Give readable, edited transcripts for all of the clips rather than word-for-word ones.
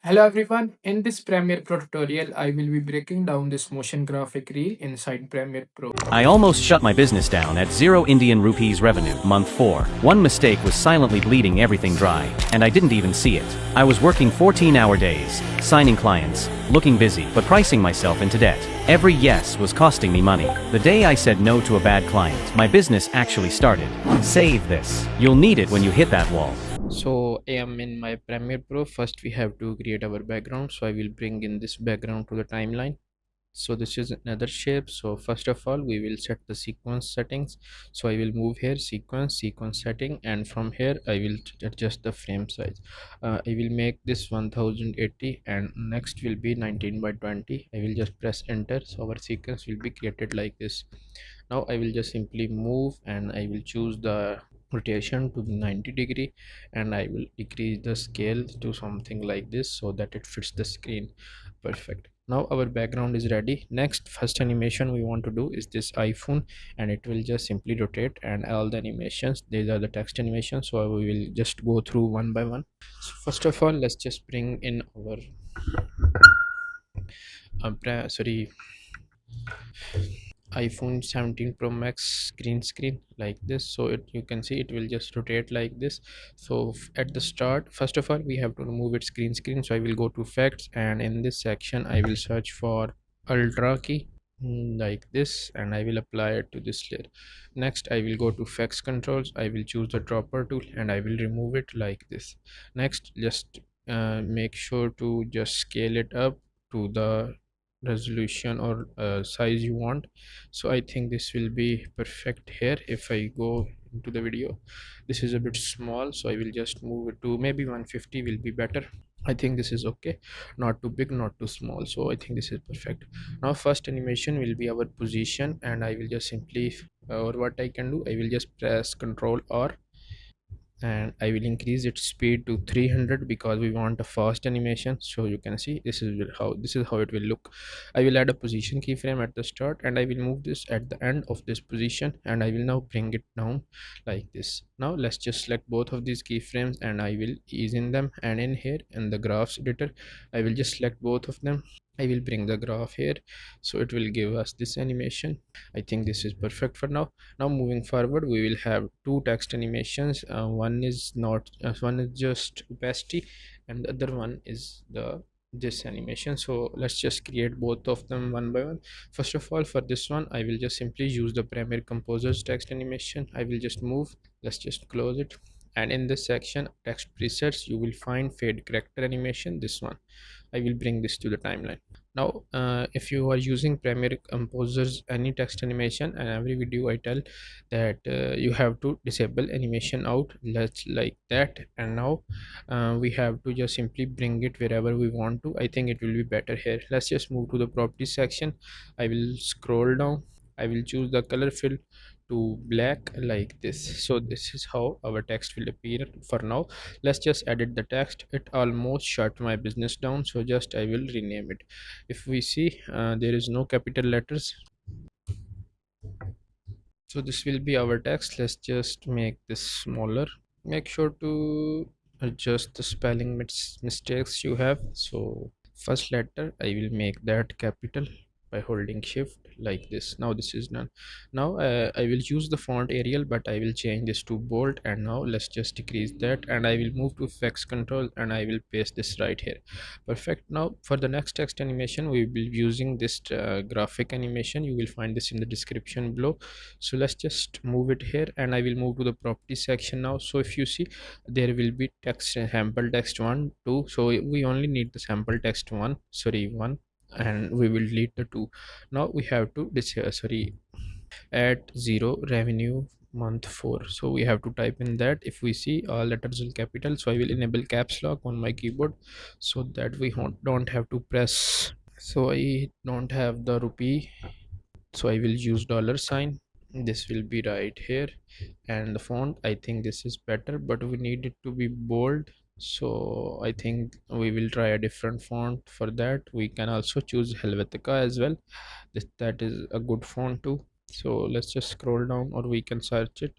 Hello everyone, in this Premiere Pro tutorial, I will be breaking down this motion graphic reel inside Premiere Pro. I almost shut my business down at 0 Indian rupees revenue, month 4. One mistake was silently bleeding everything dry, and I didn't even see it. I was working 14-hour days, signing clients, looking busy, but pricing myself into debt. Every yes was costing me money. The day I said no to a bad client, my business actually started. Save this. You'll need it when you hit that wall. So I am in my Premiere Pro. First we have to create our background. So I will bring in this background to the timeline. So this is another shape. So first of all we will set the sequence settings. So I will move here sequence setting, and from here I will adjust the frame size. I will make this 1080 and next will be 19 by 20. I will just press enter, so our sequence will be created like this. Now I will just simply move and I will choose the rotation to 90 degree, and I will decrease the scale to something like this so that it fits the screen. Perfect. Now our background is ready. Next, first animation we want to do is this iPhone, and it will just simply rotate, and all the animations, these are the text animations, so we will just go through one by one. So first of all, let's just bring in our sorry, iPhone 17 Pro Max screen like this. So you can see it will just rotate like this. So at the start, first of all we have to remove its screen. So I will go to effects, and in this section I will search for ultra key, like this, and I will apply it to this layer. Next I will go to effects controls, I will choose the dropper tool, and I will remove it like this. Next, just make sure to just scale it up to the resolution or size you want. So I think this will be perfect here. If I go into the video, this is a bit small, so I will just move it to maybe 150 will be better. I think this is okay, not too big, not too small, so I think this is perfect. Now first animation will be our position, and I will just simply or what I can do, I will just press Ctrl R, and I will increase its speed to 300 because we want a fast animation. So you can see this is how it will look. I will add a position keyframe at the start, and I will move this at the end of this position, and I will now bring it down like this. Now let's just select both of these keyframes, and I will ease in them, and in here in the graphs editor I will just select both of them. I will bring the graph here, so it will give us this animation. I think this is perfect for now. Now moving forward, we will have two text animations. One is just opacity, and the other one is the this animation. So let's just create both of them one by one. First of all, for this one I will just simply use the Premiere Composer's text animation. I will just move, let's just close it, and in this section text presets you will find fade character animation, this one. I will bring this to the timeline. Now if you are using Premiere Composer's any text animation, and every video I tell that you have to disable animation out, let's like that. And now we have to just simply bring it wherever we want to. I think it will be better here. Let's just move to the properties section. I will scroll down, I will choose the color fill to black like this. So this is how our text will appear for now. Let's just edit the text. It almost shut my business down, so just I will rename it. If we see there is no capital letters, so this will be our text. Let's just make this smaller. Make sure to adjust the spelling mistakes you have. So first letter I will make that capital by holding shift like this. Now this is done. Now I will use the font Arial, but I will change this to bold. And now let's just decrease that, and I will move to effects control, and I will paste this right here. Perfect. Now for the next text animation we will be using this graphic animation. You will find this in the description below. So let's just move it here, and I will move to the property section now. So if you see, there will be text sample text 1 2, so we only need the sample text 1, and we will delete the 2. Now we have to at 0 revenue month 4, so we have to type in that. If we see, all letters will capital, so I will enable caps lock on my keyboard so that we don't have to press. So I don't have the rupee, so I will use dollar sign. This will be right here. And the font, I think this is better, but we need it to be bold, so I think we will try a different font. For that we can also choose Helvetica as well. That is a good font too. So let's just scroll down, or we can search it.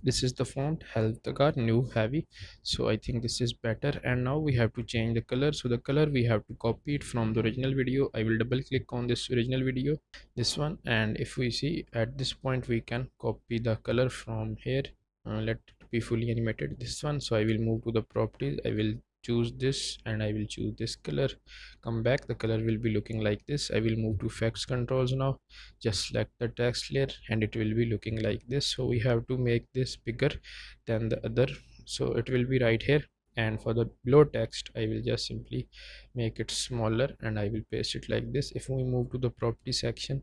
This is the font, health the car, new, heavy. So I think this is better. And now we have to change the color. So the color we have to copy it from the original video. I will double click on this original video, this one, and if we see at this point we can copy the color from here. Let it be fully animated, this one. So I will move to the properties, I will choose this and I will choose this color. Come back, the color will be looking like this. I will move to effects controls now, just select the text layer and it will be looking like this. So we have to make this bigger than the other, so it will be right here. And for the below text I will just simply make it smaller and I will paste it like this. If we move to the property section,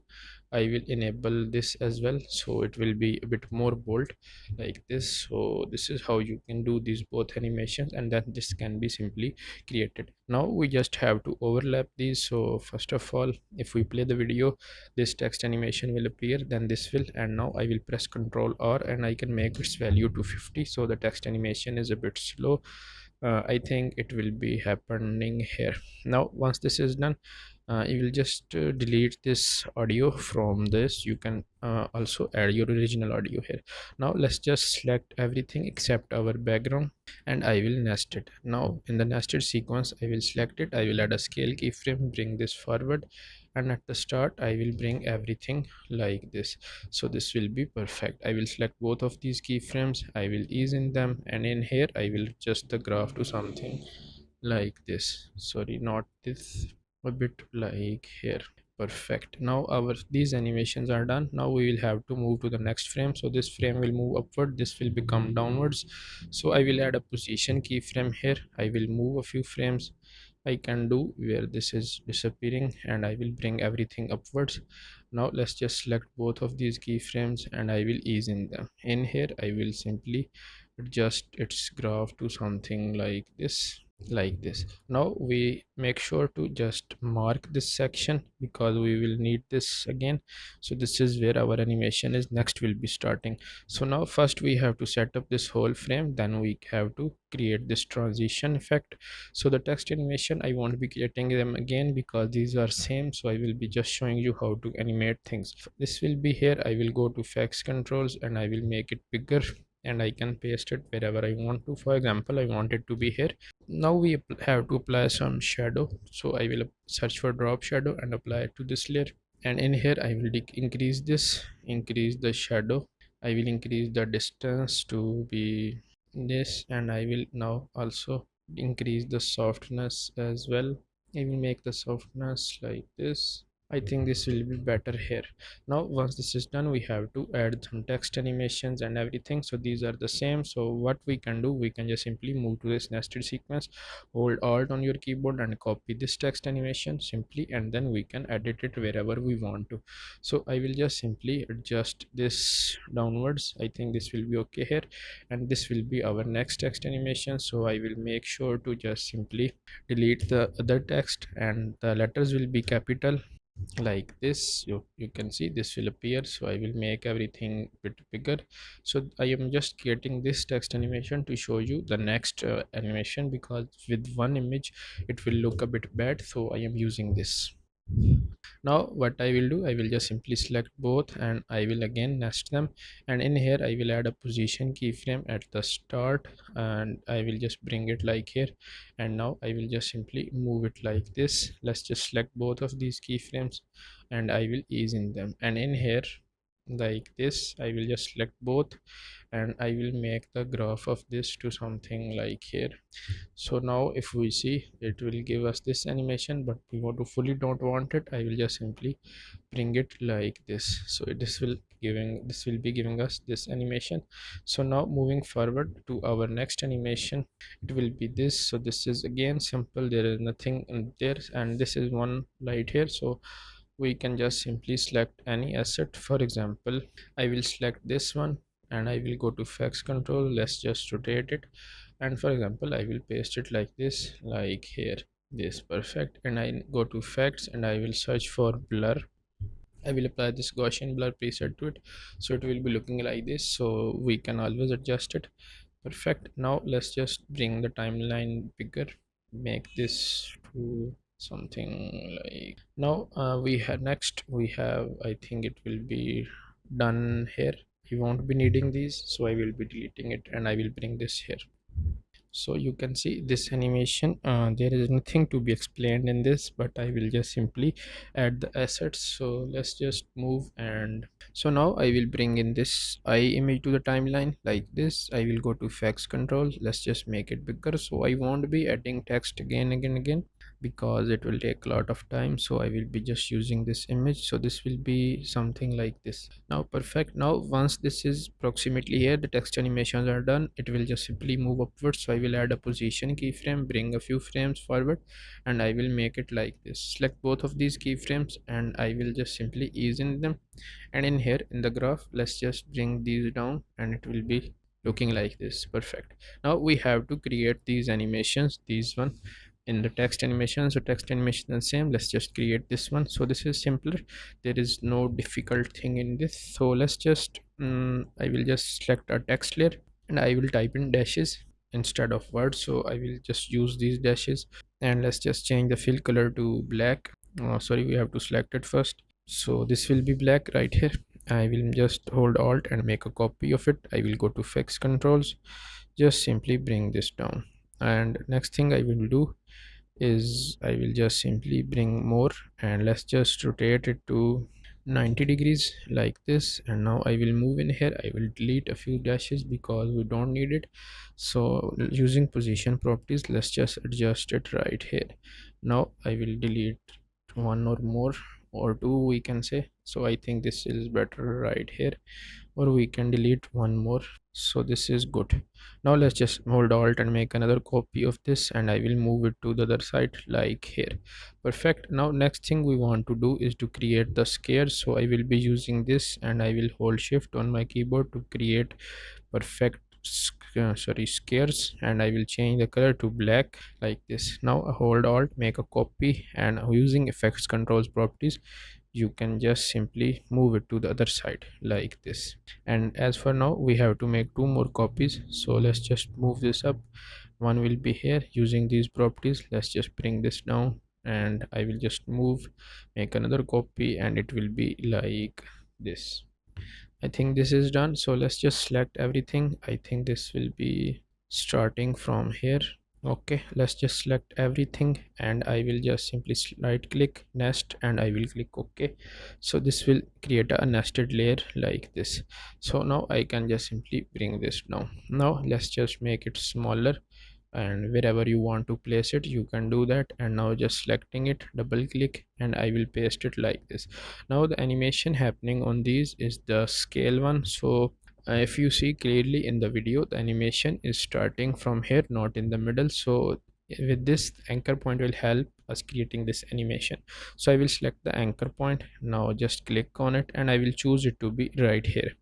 I will enable this as well, so it will be a bit more bold like this. So this is how you can do these both animations, and then this can be simply created. Now we just have to overlap these. So first of all, if we play the video, this text animation will appear, then this will, and now I will press Ctrl R and I can make its value to 50. So the text animation is a bit slow. I think it will be happening here. Now once this is done, you will just delete this audio from this. You can also add your original audio here. Now let's just select everything except our background and I will nest it. Now in the nested sequence I will select it, I will add a scale keyframe, bring this forward, and at the start I will bring everything like this. So this will be perfect. I will select both of these keyframes, I will ease in them, and in here I will adjust the graph to something like this. Sorry, not this, a bit like here. Perfect. Now our these animations are done. Now we will have to move to the next frame. So this frame will move upward, this will become downwards. So I will add a position keyframe here. I will move a few frames. I can do where this is disappearing and I will bring everything upwards. Now let's just select both of these keyframes and I will ease in them. In here I will simply adjust its graph to something like this, like this. Now we make sure to just mark this section because we will need this again. So this is where our animation is next will be starting. So now first we have to set up this whole frame, then we have to create this transition effect. So the text animation I won't be creating them again because these are same, so I will be just showing you how to animate things. This will be here. I will go to effects controls and I will make it bigger and I can paste it wherever I want to. For example, I want it to be here. Now we have to apply some shadow, so I will search for drop shadow and apply it to this layer. And in here I will increase this, increase the shadow. I will increase the distance to be this, and I will now also increase the softness as well. I will make the softness like this. I think this will be better here. Now once this is done, we have to add some text animations and everything. So these are the same. So what we can do, we can just simply move to this nested sequence, hold alt on your keyboard and copy this text animation simply, and then we can edit it wherever we want to. So I will just simply adjust this downwards. I think this will be okay here, and this will be our next text animation. So I will make sure to just simply delete the other text and the letters will be capital like this. You can see this will appear. So I will make everything a bit bigger. So I am just creating this text animation to show you the next animation, because with one image it will look a bit bad, so I am using this. Now what I will do, I will just simply select both and I will again nest them, and in here I will add a position keyframe at the start and I will just bring it like here, and now I will just simply move it like this. Let's just select both of these keyframes and I will ease in them, and in here like this I will just select both and I will make the graph of this to something like here. So now if we see, it will give us this animation, but we want to fully don't want it, I will just simply bring it like this. So this will be giving us this animation. So now moving forward to our next animation, it will be this. So this is again simple, there is nothing in there, and this is one light here. So we can just simply select any asset. For example, I will select this one and I will go to effects control. Let's just rotate it, and for example I will paste it like this, like here, this. Perfect. And I go to effects and I will search for blur. I will apply this Gaussian blur preset to it, so it will be looking like this. So we can always adjust it. Perfect. Now let's just bring the timeline bigger, make this to something like now. We have next, we have, I think it will be done here. we won't be needing these, so I will be deleting it and I will bring this here. So you can see this animation, there is nothing to be explained in this, but I will just simply add the assets. So let's just move, and so now I will bring in this eye image to the timeline like this. I will go to effects control, let's just make it bigger, so I won't be adding text again because it will take a lot of time. So I will be just using this image, so this will be something like this. Now perfect. Now once this is approximately here, the text animations are done, it will just simply move upwards. So I will add a position keyframe, bring a few frames forward, and I will make it like this. Select both of these keyframes and I will just simply ease in them, and in here in the graph, let's just bring these down and it will be looking like this. Perfect. Now we have to create these animations, these one in the text animation. So text animation is same, let's just create this one. So this is simpler, there is no difficult thing in this. So let's just I will just select a text layer and I will type in dashes instead of words. So I will just use these dashes, and let's just change the fill color to black. Sorry, we have to select it first. So this will be black right here. I will just hold alt and make a copy of it. I will go to fix controls, just simply bring this down, and next thing I will do is I will just simply bring more, and let's just rotate it to 90 degrees like this. And now I will move in here, I will delete a few dashes because we don't need it. So using position properties, let's just adjust it right here. Now I will delete one or more, or two we can say. So I think this is better right here, or we can delete one more. So this is good. Now let's just hold alt and make another copy of this, and I will move it to the other side like here. Perfect. Now next thing we want to do is to create the squares. So I will be using this, and I will hold shift on my keyboard to create perfect squares, and I will change the color to black like this. Now hold alt, make a copy, and using effects controls properties, you can just simply move it to the other side like this. And as for now, we have to make two more copies, so let's just move this up. One will be here using these properties. Let's just bring this down, and I will just move, make another copy, and it will be like this. I think this is done, so let's just select everything. I think this will be starting from here. Okay, let's just select everything, and I will just simply right click nest, and I will click OK. So this will create a nested layer like this. So now I can just simply bring this down. Now let's just make it smaller, and wherever you want to place it you can do that. And now just selecting it, double click, and I will paste it like this. Now the animation happening on these is the scale one. So if you see clearly in the video, the animation is starting from here, not in the middle. So with this anchor point will help us creating this animation. So I will select the anchor point, now just click on it, and I will choose it to be right here.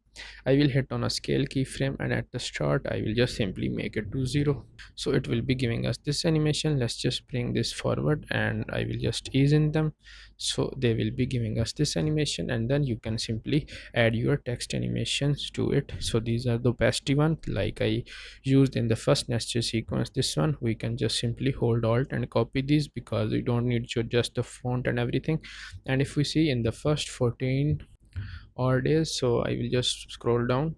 I will hit on a scale keyframe, and at the start I will just simply make it to 0. So it will be giving us this animation. Let's just bring this forward, and I will just ease in them, so they will be giving us this animation. And then you can simply add your text animations to it. So these are the best one, like I used in the first nested sequence. This one we can just simply hold alt and copy these, because we don't need to adjust the font and everything. And if we see in the first 14 odd days, so I will just scroll down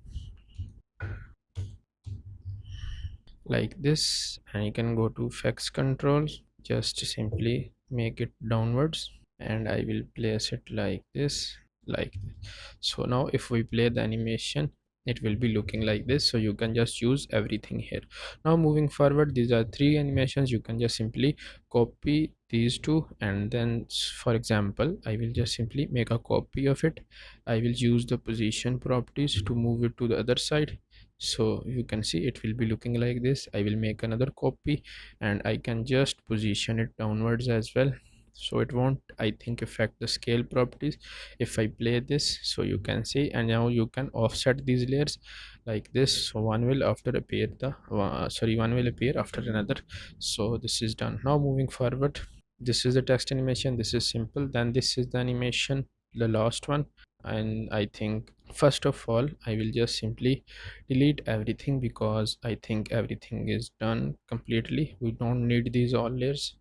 like this, and you can go to effects controls, just simply make it downwards, and I will place it like this, like this. So now if we play the animation, it will be looking like this. So you can just use everything here. Now moving forward, these are three animations. You can just simply copy these two, and then for example I will just simply make a copy of it. I will use the position properties to move it to the other side. So you can see it will be looking like this. I will make another copy, and I can just position it downwards as well, so it won't, I think, affect the scale properties if I play this. So you can see, and now you can offset these layers like this. So one will after appear the one will appear after another. So this is done. Now moving forward, this is the text animation, this is simple. Then this is the animation, the last one. And I think first of all I will just simply delete everything, because I think everything is done completely. We don't need these all layers.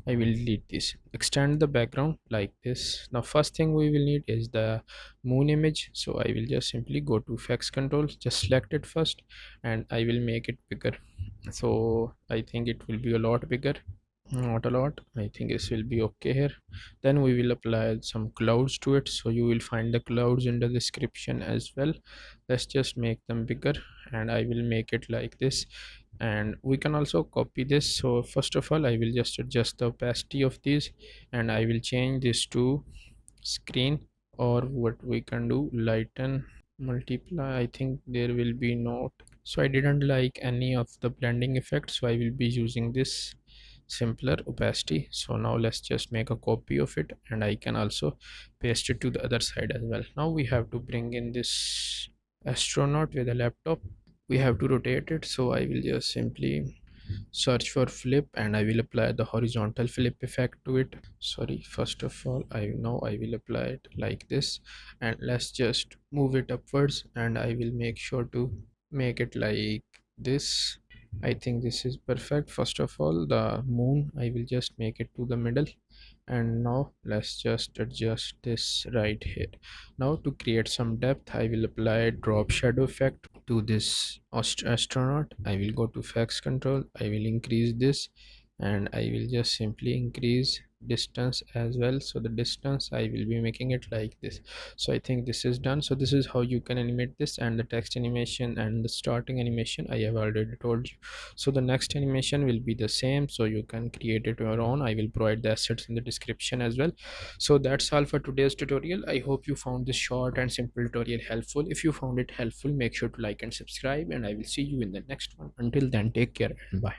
I will delete this. Extend the background like this. Now first thing we will need is the moon image, so I will just simply go to effects control, just select it first, and I will make it bigger. So I think it will be a lot bigger. Not a lot, I think this will be okay here. Then we will apply some clouds to it, so you will find the clouds in the description as well. Let's just make them bigger, and I will make it like this. And we can also copy this. So first of all, I will just adjust the opacity of these, and I will change this to screen, or what we can do, lighten, multiply. I think there will be not, so I didn't like any of the blending effects, so I will be using this simpler opacity. So now let's just make a copy of it, and I can also paste it to the other side as well. Now we have to bring in this astronaut with a laptop. We have to rotate it, so I will just simply search for flip, and I will apply the horizontal flip effect to it. Sorry, first of all, I know I will apply it like this, and let's just move it upwards, and I will make sure to make it like this. I think this is perfect. First of all, the moon, I will just make it to the middle, and now let's just adjust this right here. Now to create some depth, I will apply drop shadow effect to this astronaut. I will go to effects control, I will increase this, and I will just simply increase distance as well. So the distance, I will be making it like this. So I think this is done. So this is how you can animate this, and the text animation and the starting animation I have already told you. So the next animation will be the same, so you can create it your own. I will provide the assets in the description as well. So that's all for today's tutorial. I hope you found this short and simple tutorial helpful. If you found it helpful, make sure to like and subscribe, and I will see you in the next one. Until then, take care and bye.